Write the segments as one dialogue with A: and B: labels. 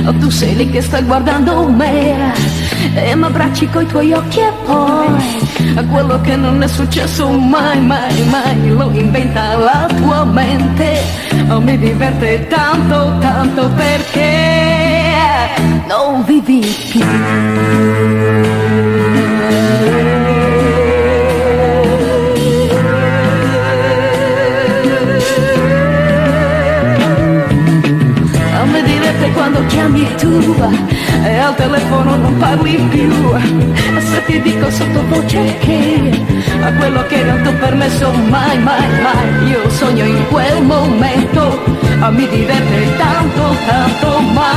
A: Tu sei lì che stai guardando me e mi abbracci coi tuoi occhi e poi quello che non è successo mai, mai, mai lo inventa la tua mente. Mi diverte tanto, tanto perché non vivi più. Mi diverte quando chiami tu e al telefono non parli più. Se ti dico sottovoce che a quello che non ti ho permesso mai, mai, mai, io sogno in quel momento, mi diverte tanto, tanto, ma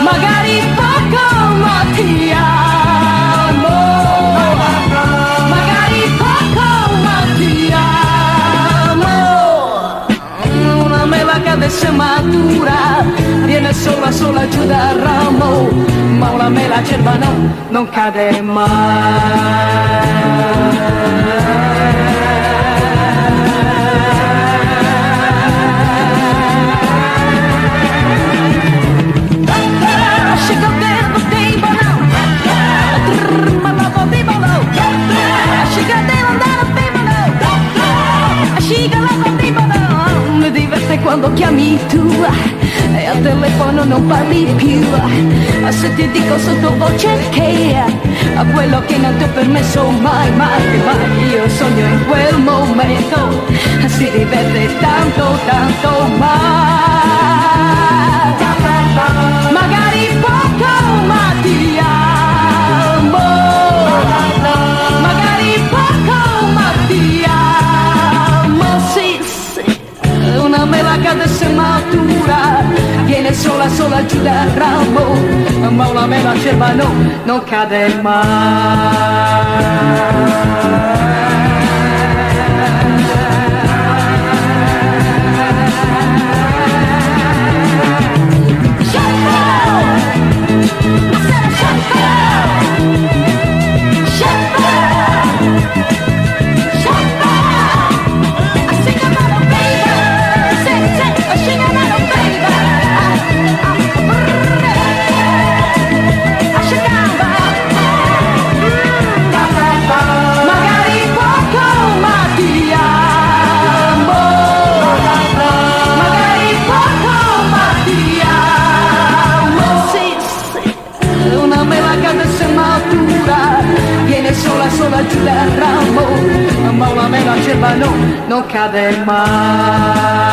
A: magari poco ma ti amo, magari poco ma ti amo. Una mela che adesso è matura viene sola sola giù dal ramo, ma una mela acerba no, non cade mai. Mi diverte quando chiami tu e al telefono non parli più. Se ti dico sottovoce che a quello che non ti ho permesso mai, mai, mai, io sogno in quel momento, si diverte tanto, tanto, ma magari poco ma ti amo, magari poco ma ti amo, sì, sì. Una mela che adesso è matura viene sola sola giù dal ramo, ma una mela acerba no, non cade mai. Sola giù dal ramo, ma una mela acerba no, non cade mai.